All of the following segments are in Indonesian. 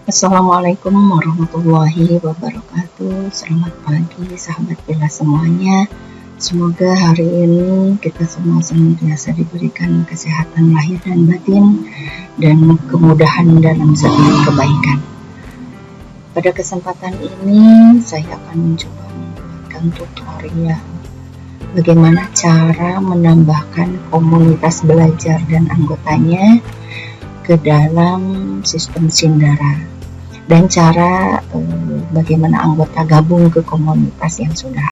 Assalamualaikum warahmatullahi wabarakatuh. Selamat pagi sahabat Bella semuanya. Semoga hari ini kita semua senantiasa diberikan kesehatan lahir dan batin dan kemudahan dalam setiap kebaikan. Pada kesempatan ini saya akan mencoba membuatkan tutorial bagaimana cara menambahkan komunitas belajar dan anggotanya ke dalam sistem Sindara, dan cara bagaimana anggota gabung ke komunitas yang sudah.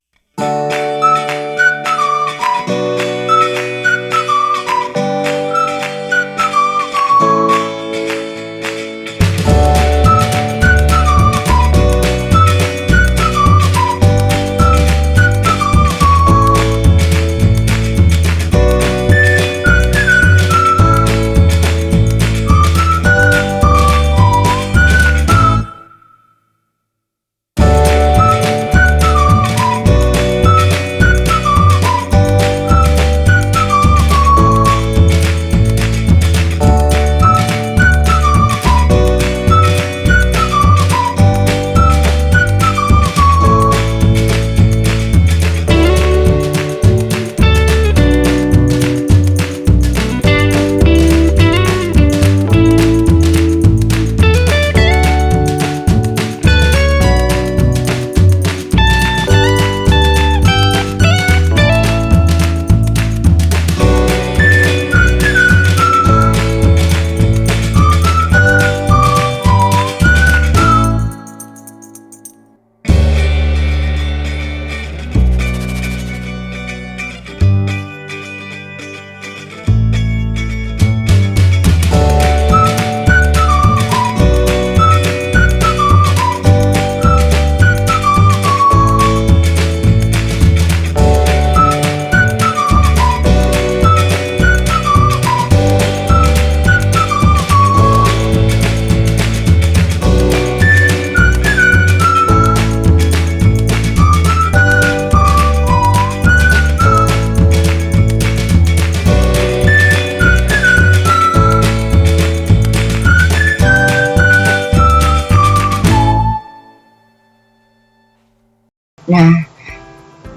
Nah,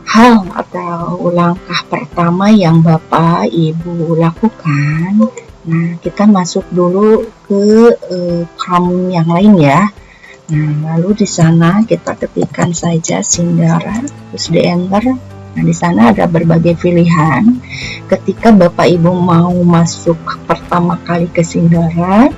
hal atau langkah pertama yang Bapak Ibu lakukan, nah kita masuk dulu ke Chrome yang lain ya. Nah, lalu di sana kita ketikkan saja Sindara, terus di enter. Nah, di sana ada berbagai pilihan. Ketika Bapak Ibu mau masuk pertama kali ke Sindara,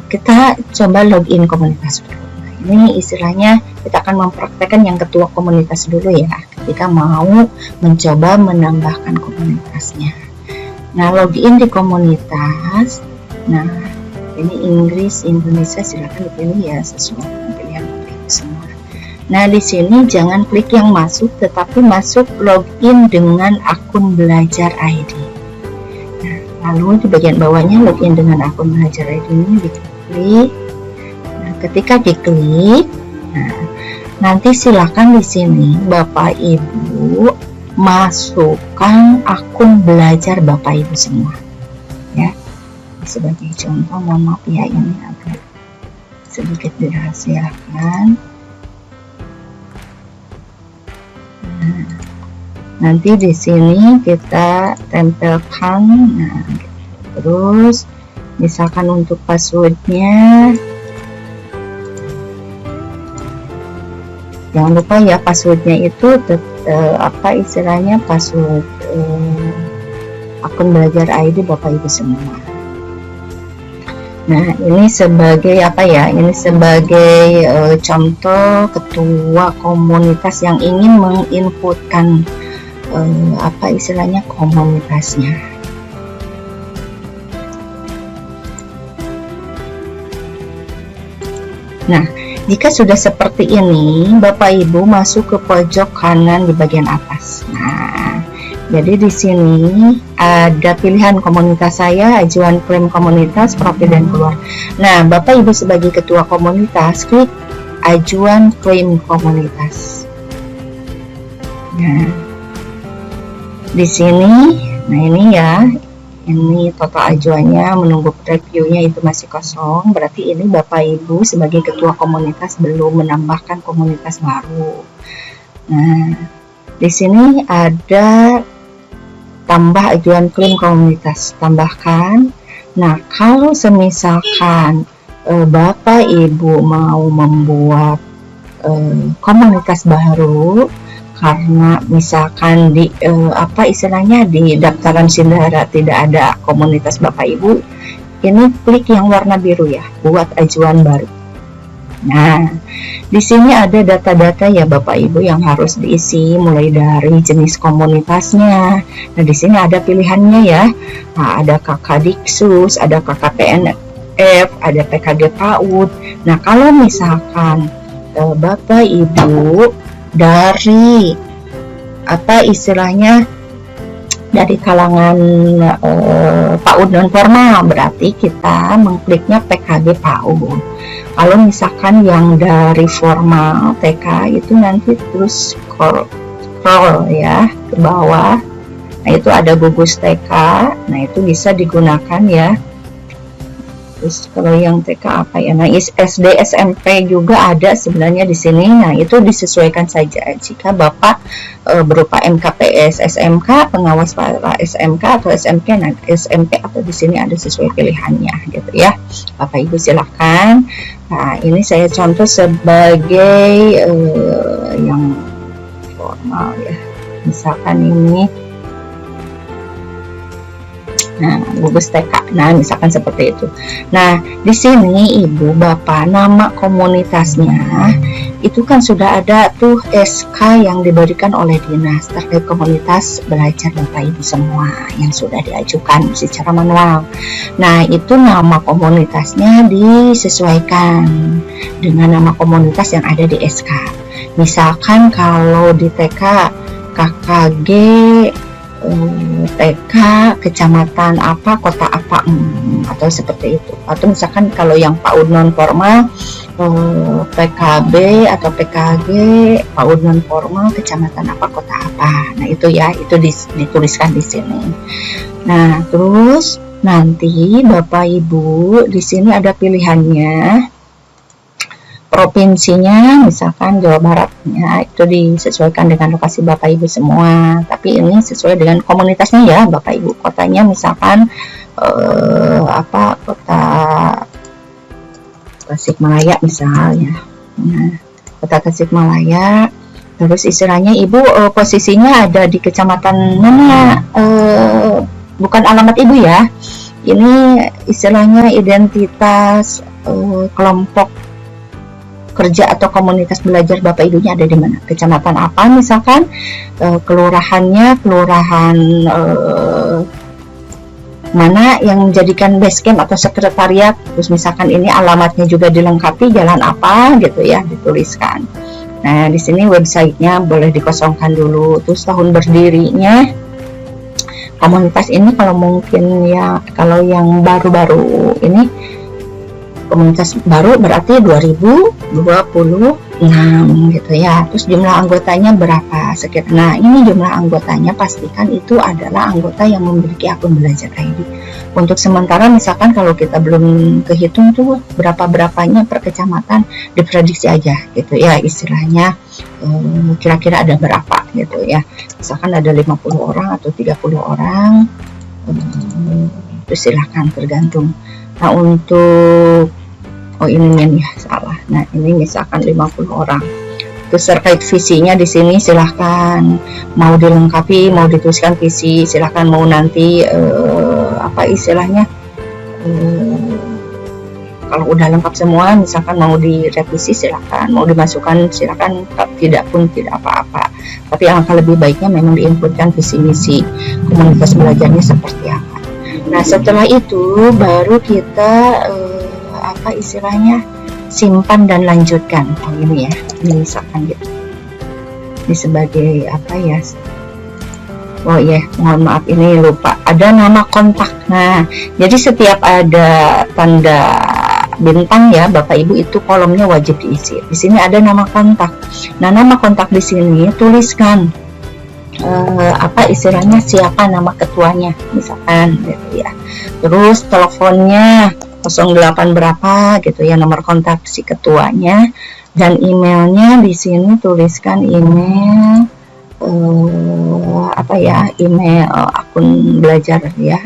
kita coba login komunitas dulu. Ini istilahnya kita akan mempraktekkan yang ketua komunitas dulu ya, ketika mau mencoba menambahkan komunitasnya. Nah, login di komunitas. Nah, ini Inggris, Indonesia, silakan dipilih ya sesuai dengan pilihan semua. Nah, di sini jangan klik yang masuk, tetapi masuk login dengan akun belajar ID. Nah, lalu di bagian bawahnya login dengan akun belajar ID ini diklik. Ketika diklik, nah, nanti silakan di sini Bapak Ibu masukkan akun belajar Bapak Ibu semua, ya. Sebagai contoh, mohon maaf ya, ini agak sedikit dirahasiakan. Nah, nanti di sini kita tempelkan, nah, terus misalkan untuk passwordnya. Jangan lupa ya, passwordnya itu apa istilahnya, password akun belajar ID Bapak Ibu semua. Nah, ini sebagai apa ya? Ini sebagai contoh ketua komunitas yang ingin menginputkan apa istilahnya komunitasnya. Nah, jika sudah seperti ini, Bapak Ibu masuk ke pojok kanan di bagian atas. Nah, jadi di sini ada pilihan komunitas saya, ajuan klaim komunitas, profil dan keluar. Nah, Bapak Ibu sebagai ketua komunitas, klik ajuan klaim komunitas. Nah, di sini, nah ini ya, ini total ajuannya menunggu reviewnya itu masih kosong, berarti ini Bapak Ibu sebagai ketua komunitas belum menambahkan komunitas baru. Nah, di sini ada tambah ajuan klaim komunitas, tambahkan. Nah, kalau semisalkan Bapak Ibu mau membuat komunitas baru karena misalkan di istilahnya di daftaran Sindara tidak ada komunitas Bapak Ibu, ini klik yang warna biru ya, buat ajuan baru. Nah, di sini ada data-data ya Bapak Ibu yang harus diisi, mulai dari jenis komunitasnya. Nah, di sini ada pilihannya ya. Nah, ada KKDiksus, ada KKPNF, ada PKG PAUD. Nah, kalau misalkan Bapak Ibu dari istilahnya dari kalangan PAUD non formal, berarti kita mengkliknya PKG PAUD. Kalau misalkan yang dari formal TK itu nanti terus scroll ya ke bawah. Nah, itu ada gugus TK. Nah, itu bisa digunakan ya. Terus kalau yang TK apa ya? Nah, SD SMP juga ada sebenarnya di sini. Nah, itu disesuaikan saja jika Bapak berupa MKPS SMK, pengawas para SMK atau SMP. Nah, SMP atau di sini ada sesuai pilihannya gitu ya. Bapak Ibu silakan. Nah, ini saya contoh sebagai yang formal ya. Misalkan ini gugus TK. Nah, misalkan seperti itu. Nah, di sini Ibu Bapak nama komunitasnya itu kan sudah ada tuh SK yang diberikan oleh dinas terkait komunitas belajar Bapak Ibu semua yang sudah diajukan secara manual. Nah, itu nama komunitasnya disesuaikan dengan nama komunitas yang ada di SK. Misalkan kalau di TK KKG TK kecamatan apa, kota apa, atau seperti itu. Atau misalkan kalau yang PAUD non formal PKB atau PKG PAUD non formal kecamatan apa, kota apa. Nah, itu ya, itu dituliskan di sini. Nah, terus nanti Bapak Ibu di sini ada pilihannya. Provinsinya misalkan Jawa Barat ya, itu disesuaikan dengan lokasi Bapak Ibu semua, tapi ini sesuai dengan komunitasnya ya Bapak Ibu. Kotanya misalkan kota Tasikmalaya misalnya. Nah, kota Tasikmalaya, terus istilahnya Ibu posisinya ada di kecamatan mana, bukan alamat Ibu ya, ini istilahnya identitas kelompok kerja atau komunitas belajar Bapak Ibunya ada di mana, kecamatan apa misalkan, kelurahannya kelurahan mana yang menjadikan base camp atau sekretariat, terus misalkan ini alamatnya juga dilengkapi, jalan apa gitu ya, dituliskan. Nah, di sini websitenya boleh dikosongkan dulu, terus tahun berdirinya komunitas ini, kalau mungkin ya, kalau yang baru-baru ini komunitas baru berarti 2026 gitu ya. Terus jumlah anggotanya berapa sekitar. Nah, ini jumlah anggotanya pastikan itu adalah anggota yang memiliki akun Belajar ID. Untuk sementara misalkan kalau kita belum kehitung tuh berapa-berapanya per kecamatan, diprediksi aja gitu ya, istilahnya kira-kira ada berapa gitu ya. Misalkan ada 50 orang atau 30 orang, itu silahkan tergantung. Nah, untuk ini ya salah. Nah, ini misalkan 50 orang. Terus terkait visinya di sini silahkan mau dilengkapi, mau dituliskan visi, silahkan mau nanti istilahnya kalau udah lengkap semua, misalkan mau direvisi silahkan, mau dimasukkan silahkan, tidak pun tidak apa-apa. Tapi alangkah lebih baiknya memang diinputkan visi misi komunitas belajarnya seperti apa. Nah, setelah itu baru kita istilahnya simpan dan lanjutkan. Ini ya, ini misalkan gitu. Ini sebagai apa ya? Oh iya, mohon maaf ini lupa. Ada nama kontak. Nah, jadi setiap ada tanda bintang ya Bapak Ibu, itu kolomnya wajib diisi. Di sini ada nama kontak. Nah, nama kontak di sini tuliskan apa istilahnya, siapa nama ketuanya misalkan gitu ya. Terus teleponnya 08 berapa gitu ya, nomor kontak si ketuanya, dan emailnya di sini tuliskan email apa ya, email akun belajar ya,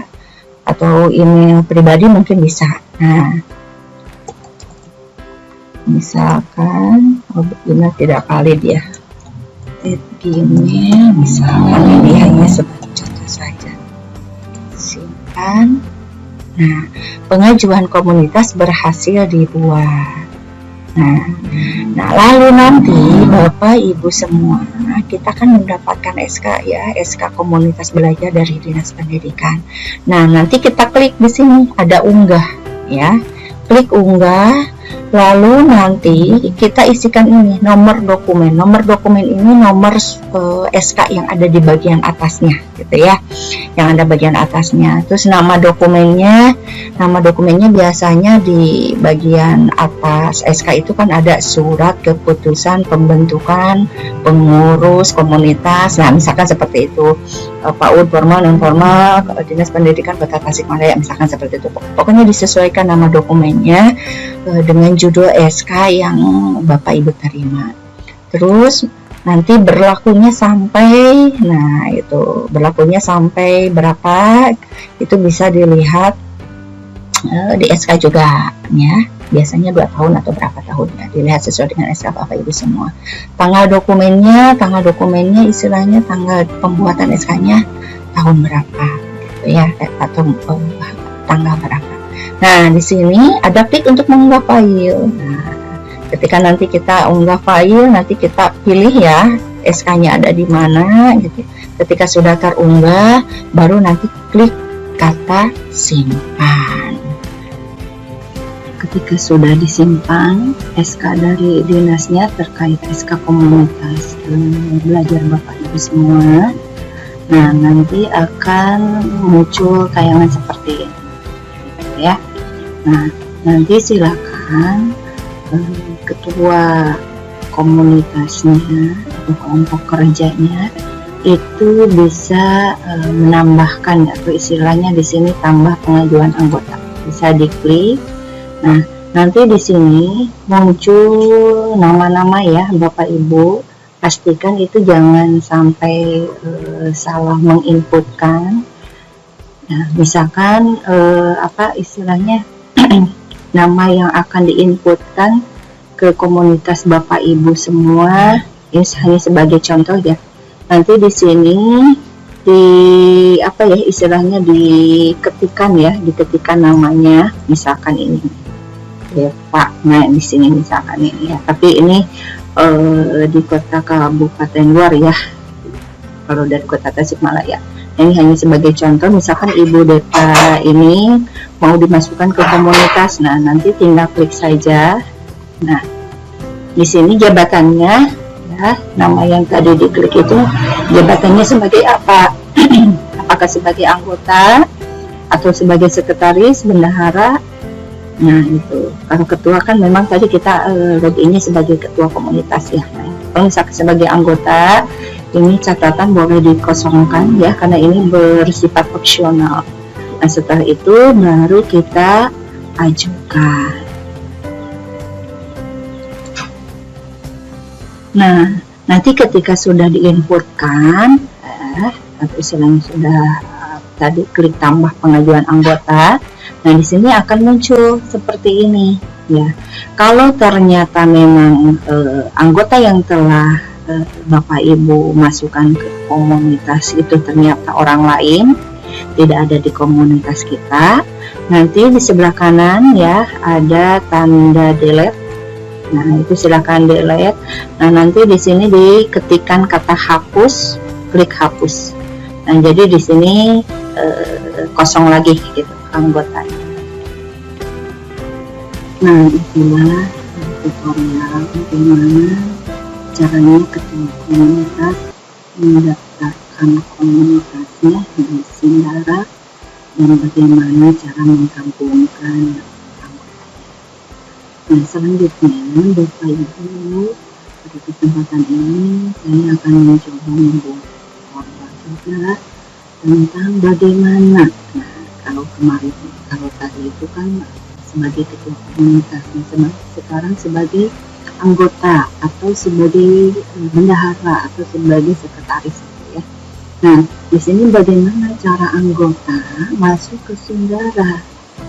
atau email pribadi mungkin bisa. Nah, misalkan email tidak valid ya, Gmail misalkan, ini hanya sebagai contoh saja. Simpan. Nah, pengajuan komunitas berhasil dibuat. Nah, lalu nanti Bapak Ibu semua, kita kan mendapatkan SK ya, SK komunitas belajar dari Dinas Pendidikan. Nah, nanti kita klik di sini ada unggah ya. Klik unggah, lalu nanti kita isikan ini nomor dokumen. Nomor dokumen ini nomor SK yang ada di bagian atasnya gitu ya, yang ada bagian atasnya. Terus nama dokumennya biasanya di bagian atas SK itu kan ada surat keputusan pembentukan pengurus komunitas. Nah, misalkan seperti itu, PAUD formal non formal Dinas Pendidikan Kota Tasikmalaya, misalkan seperti itu. Pokoknya disesuaikan nama dokumennya dengan judul SK yang Bapak Ibu terima. Terus nanti berlakunya sampai, nah itu berlakunya sampai berapa, itu bisa dilihat di SK juga ya, biasanya 2 tahun atau berapa tahun ya, dilihat sesuai dengan SK Bapak Ibu semua. Tanggal dokumennya istilahnya tanggal pembuatan SK-nya tahun berapa gitu ya, atau tanggal berapa. Nah, di sini ada klik untuk mengunggah file. Nah, ketika nanti kita unggah file, nanti kita pilih ya SK-nya ada di mana gitu. Ketika sudah terunggah, baru nanti klik kata simpan. Ketika sudah disimpan SK dari dinasnya terkait SK komunitas belajar Bapak Ibu semua, nah nanti akan muncul tayangan seperti ini ya. Nah, nanti silakan ketua komunitasnya atau kelompok kerjanya itu bisa menambahkan, atau istilahnya di sini tambah pengajuan anggota, bisa diklik. Nah, nanti di sini muncul nama-nama ya Bapak Ibu, pastikan itu jangan sampai salah menginputkan. Nah, misalkan apa istilahnya nama yang akan diinputkan ke komunitas Bapak Ibu semua, ini hanya sebagai contoh ya. Nanti di sini di apa ya istilahnya diketikkan namanya, misalkan ini ya Pak. Nah, di sini misalkan ini ya, tapi ini di kota kabupaten luar ya, kalau dari kota Tasikmalaya. Ini hanya sebagai contoh, misalkan Ibu Deta ini mau dimasukkan ke komunitas. Nah, nanti tinggal klik saja. Nah, di sini jabatannya ya, nama yang tadi diklik itu jabatannya sebagai apa? Apakah sebagai anggota atau sebagai sekretaris, bendahara? Nah, itu. Kalau ketua kan memang tadi kita loginnya sebagai ketua komunitas ya. Nah, kalau misalkan sebagai anggota, ini catatan boleh dikosongkan ya, karena ini bersifat opsional. Nah, setelah itu baru kita ajukan. Nah, nanti ketika sudah diinputkan, atau istilahnya sudah tadi klik tambah pengajuan anggota, nah di sini akan muncul seperti ini ya. Kalau ternyata memang anggota yang telah Bapak Ibu masukkan ke komunitas itu ternyata orang lain, tidak ada di komunitas kita, nanti di sebelah kanan ya ada tanda delete. Nah, itu silakan delete. Nah, nanti di sini diketikkan kata hapus, klik hapus. Nah, jadi di sini kosong lagi gitu anggotanya. Nah, itulah tutorial bagaimana caranya ketua komunitas mendaftarkan komunitasnya di Sindara, dan bagaimana cara menggabungkan anggotanya. Nah, selanjutnya Bapak Ibu, pada kesempatan ini saya akan mencoba membuat form juga tentang bagaimana. Nah, kalau kemarin, kalau tadi itu kan sebagai ketua komunitas, sekarang sebagai anggota atau sebagai bendahara atau sebagai sekretaris ya. Nah, di sini bagaimana cara anggota masuk ke Sundara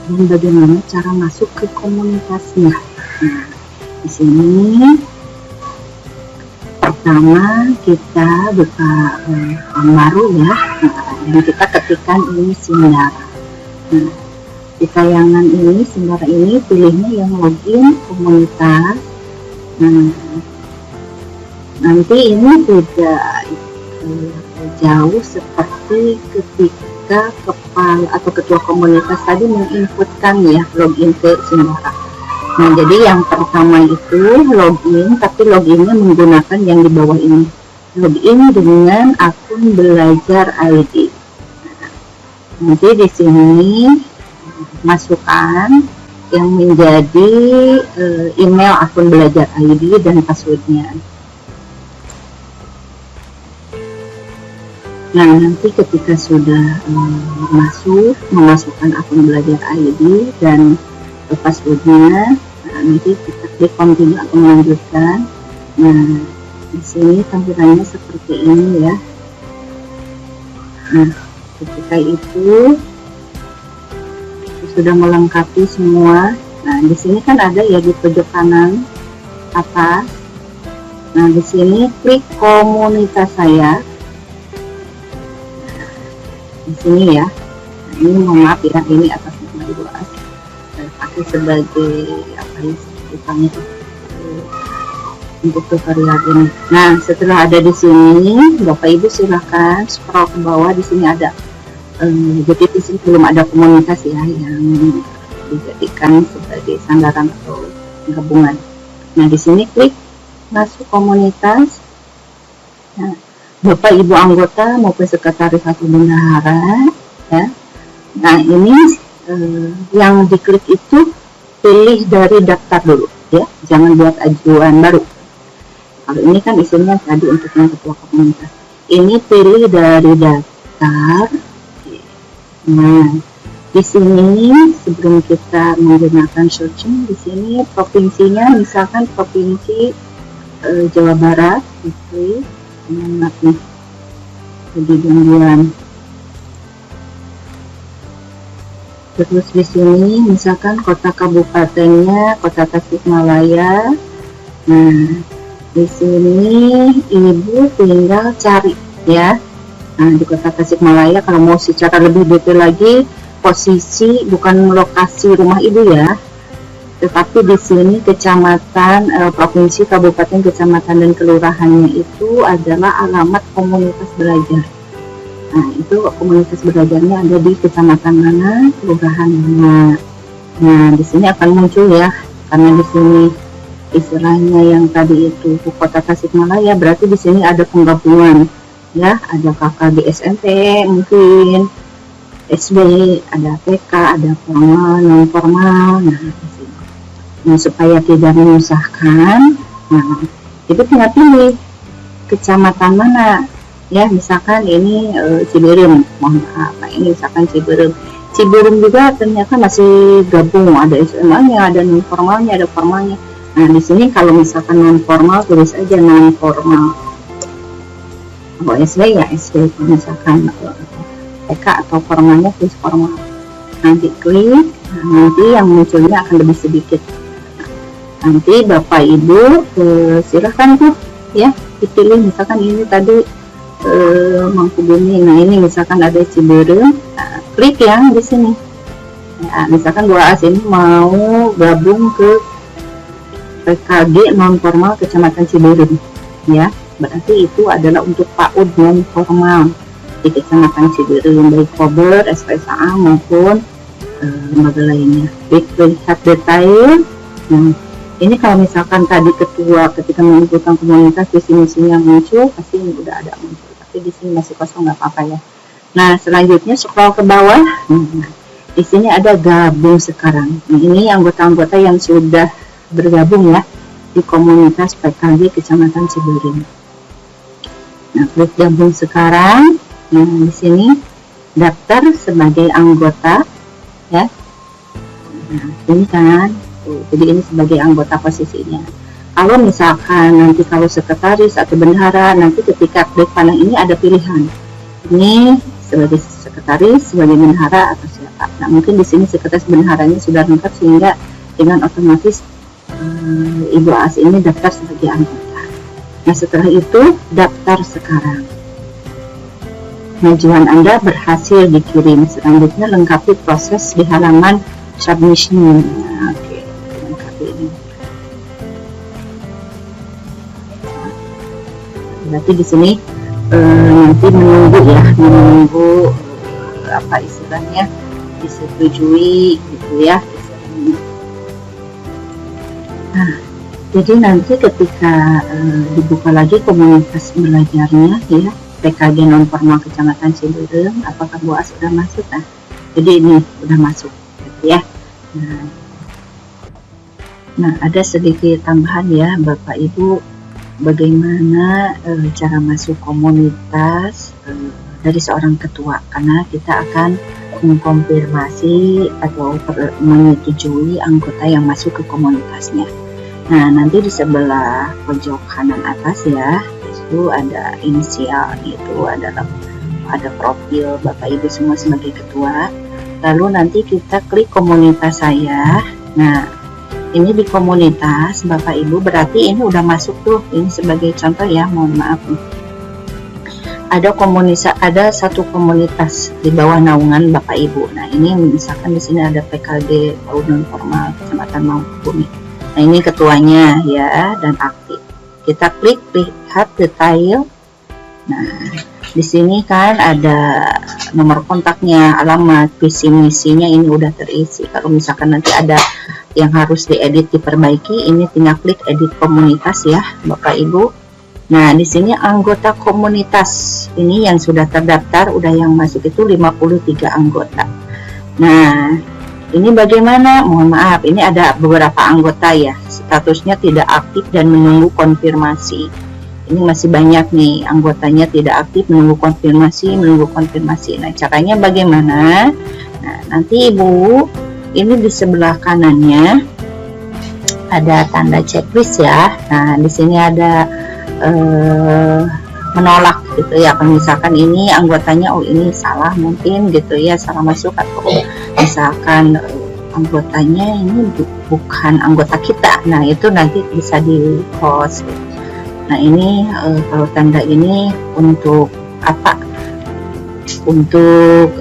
dan bagaimana cara masuk ke komunitasnya. Nah, di sini pertama kita buka baru ya, dan kita ketikkan ini Sundara. Nah, di tayangan ini Sundara ini pilihnya yang login komunitas. Nah, nanti ini tidak jauh seperti ketika kepala atau ketua komunitas tadi menginputkan ya login ke Sundara. Nah, jadi yang pertama itu login, tapi loginnya menggunakan yang di bawah ini. Login dengan akun belajar ID. Nanti di sini masukkan yang menjadi email akun belajar ID dan passwordnya. Nah, nanti ketika sudah memasukkan akun belajar ID dan passwordnya, nah, nanti kita klik continue atau melanjutkan. Nah, di sini tampilannya seperti ini ya. Nah, ketika itu sudah melengkapi semua. Nah, di sini kan ada ya di pojok kanan atas. Nah, di sini klik komunitas saya. Di sini ya. Nah, ini mohon maaf ya, ini atasnya sudah luas. Saya pakai sebagai apa ya, sebutannya untuk tutorial ini. Nah, setelah ada di sini, Bapak Ibu silahkan scroll ke bawah. Di sini ada jadi di sini belum ada komunitas ya yang dijadikan sebagai sandaran atau gabungan. Nah, di sini klik masuk komunitas. Nah, Bapak Ibu anggota maupun sekretaris atau bendahara ya. Nah, ini yang diklik itu pilih dari daftar dulu ya, jangan buat ajuan baru. Kalau ini kan isinya tadi untuk yang ketua komunitas. Ini pilih dari daftar. Nah, di sini sebelum kita menggunakan searching, di sini provinsinya misalkan provinsi Jawa Barat, itu maaf nih, jadi gangguan. Terus di sini misalkan kota kabupatennya kota Tasikmalaya. Nah, di sini Ibu tinggal cari ya. Nah, di kota Tasikmalaya, kalau mau secara lebih detail lagi, posisi bukan lokasi rumah Ibu ya, tetapi di sini kecamatan, provinsi, kabupaten, kecamatan, dan kelurahannya itu adalah alamat komunitas belajar. Nah, itu komunitas belajarnya ada di kecamatan mana, kelurahan mana. Nah, di sini akan muncul ya, karena di sini istilahnya yang tadi itu kota Tasikmalaya, berarti di sini ada penggabungan. Ya, ada kakak di SMP, mungkin SD, ada TK, ada formal, non formal. Nah, nah, supaya tidak menyusahkan, nah, itu tinggal pilih kecamatan mana. Ya, misalkan ini Ciberem, mohon maaf, ini misalkan Ciberem. Ciberem juga ternyata masih gabung, ada SMA-nya, ada non formalnya, ada formalnya. Nah, di sini kalau misalkan non formal tulis aja non formal. Kalau SD ya SD, misalkan TK atau formalnya tulis formal. Nanti klik, nah, nanti yang munculnya akan lebih sedikit. Nah, nanti Bapak Ibu silahkan tuh ya dipilih, misalkan ini tadi Mangkubumi. Nah, ini misalkan ada Ciberem, nah, klik yang di sini. Nah, misalkan 2A ini mau gabung ke PKG non formal Kecamatan Ciberem ya. Berarti itu adalah untuk PAUD non formal di Kecamatan Ciberem, baik Kober, SPSA maupun lembaga lainnya. Baik, lihat detail. Nah, ini kalau misalkan tadi ketua ketika mengumpulkan komunitas di sini yang muncul, pasti ini udah ada muncul. Tapi di sini masih kosong, nggak apa-apa ya. Nah, selanjutnya scroll ke bawah. Nah, di sini ada gabung sekarang. Nah, ini anggota-anggota yang sudah bergabung ya di komunitas PKG Kecamatan Ciberem. Nah, klik gabung sekarang. Nah, di sini daftar sebagai anggota ya. Nah, ini kan jadi ini sebagai anggota posisinya. Kalau misalkan nanti kalau sekretaris atau bendahara, nanti ketika klik panel ini ada pilihan. Ini sebagai sekretaris, sebagai bendahara atau siapa. Nah, mungkin di sini sekretaris bendaharanya sudah lengkap sehingga dengan otomatis Ibu AS ini daftar sebagai anggota. Nah, setelah itu daftar sekarang. Pengajuan Anda berhasil dikirim. Selanjutnya lengkapi proses di halaman submission. Nah, oke, lengkapi ini. Berarti di sini nanti menunggu apa istilahnya disetujui gitu ya. Nah, jadi nanti ketika dibuka lagi komunitas belajarnya ya, PKG non formal Kecamatan Ciberem, apakah Bu AS sudah masuk? Nah, jadi ini sudah masuk gitu ya. Nah, ada sedikit tambahan ya Bapak Ibu, bagaimana cara masuk komunitas dari seorang ketua, karena kita akan mengkonfirmasi atau menyetujui anggota yang masuk ke komunitasnya. Nah, nanti di sebelah pojok kanan atas ya, itu ada inisial, itu adalah ada profil Bapak Ibu semua sebagai ketua. Lalu nanti kita klik komunitas saya. Nah, ini di komunitas Bapak Ibu berarti ini udah masuk tuh. Ini sebagai contoh ya, mohon maaf nih. Ada satu komunitas di bawah naungan Bapak Ibu. Nah, ini misalkan di sini ada PKG non formal Kecamatan Mangkubumi. Nah, ini ketuanya ya dan aktif. Kita klik lihat detail. Nah, di sini kan ada nomor kontaknya, alamat, visi misinya ini udah terisi. Kalau misalkan nanti ada yang harus diedit, diperbaiki, ini tinggal klik edit komunitas ya Bapak Ibu. Nah, di sini anggota komunitas ini yang sudah terdaftar, udah yang masuk itu 53 anggota. Nah, ini bagaimana? Mohon maaf, ini ada beberapa anggota ya, statusnya tidak aktif dan menunggu konfirmasi. Ini masih banyak nih anggotanya tidak aktif, menunggu konfirmasi. Nah, caranya bagaimana? Nah, nanti Ibu, ini di sebelah kanannya ada tanda checklist ya. Nah, di sini ada menolak gitu ya. Kalau misalkan ini anggotanya, oh ini salah mungkin gitu ya, salah masuk, atau misalkan anggotanya ini bukan anggota kita. Nah, itu nanti bisa di close. Nah, ini kalau tanda ini untuk apa? Untuk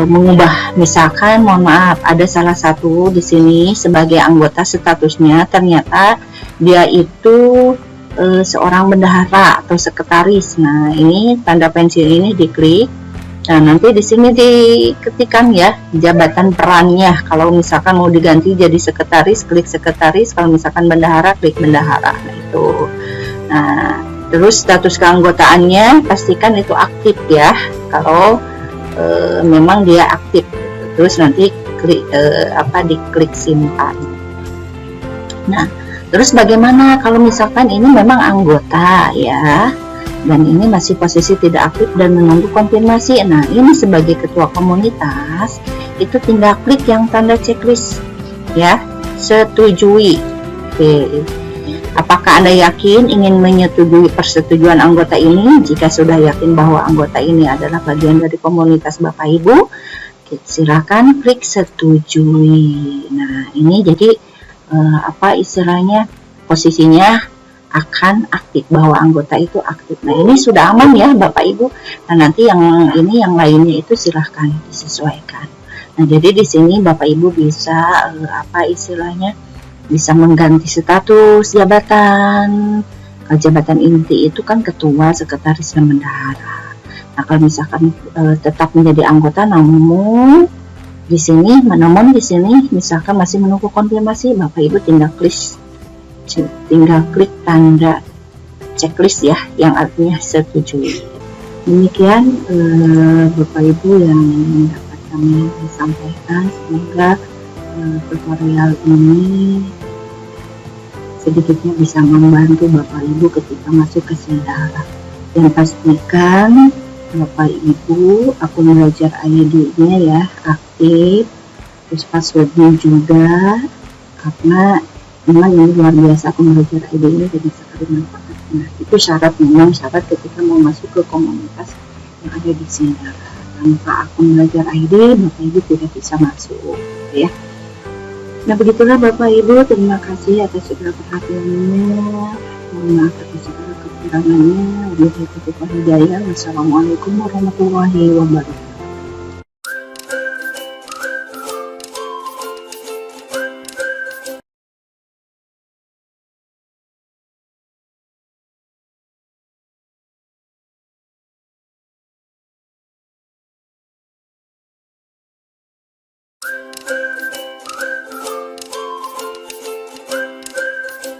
mengubah, misalkan mohon maaf ada salah satu di sini sebagai anggota statusnya ternyata dia itu seorang bendahara atau sekretaris. Nah, ini tanda pensil ini diklik. Nah, nanti di sini diketikkan ya jabatan perannya. Kalau misalkan mau diganti jadi sekretaris, klik sekretaris. Kalau misalkan bendahara, klik bendahara. Nah, itu. Nah, terus status keanggotaannya pastikan itu aktif ya. Kalau memang dia aktif, terus nanti klik diklik simpan. Nah, terus bagaimana kalau misalkan ini memang anggota ya, dan ini masih posisi tidak aktif dan menunggu konfirmasi. Nah, ini sebagai ketua komunitas itu tinggal klik yang tanda checklist ya, setujui. Oke. Apakah Anda yakin ingin menyetujui persetujuan anggota ini? Jika sudah yakin bahwa anggota ini adalah bagian dari komunitas Bapak Ibu, silakan klik setujui. Nah, ini jadi apa istilahnya, posisinya akan aktif, bahwa anggota itu aktif. Nah, ini sudah aman ya Bapak Ibu. Nah, nanti yang ini yang lainnya itu silahkan disesuaikan. Nah, jadi di sini Bapak Ibu bisa apa istilahnya, bisa mengganti status jabatan. Kalau jabatan inti itu kan ketua, sekretaris, dan bendahara. Nah, kalau misalkan tetap menjadi anggota namun di sini misalkan masih menunggu konfirmasi, Bapak Ibu tinggal klik tanda checklist ya, yang artinya setujui. Demikian Bapak Ibu yang dapat kami sampaikan. Semoga tutorial ini sedikitnya bisa membantu Bapak Ibu ketika masuk ke Sindara. Dan pastikan Bapak Ibu, akun belajar ID-nya ya aktif, terus passwordnya juga, karena memang ini luar biasa, akun belajar ID ini banyak sekali manfaatnya. Itu memang syarat ketika mau masuk ke komunitas yang ada di sini. Tanpa akun belajar ID, Bapak Ibu tidak bisa masuk, ya. Nah, begitulah Bapak Ibu, terima kasih atas segala perhatiannya. Mohon maaf atas segala kekurangannya. Wabillahi taufiq wal hidayah. Wassalamualaikum warahmatullahi wabarakatuh.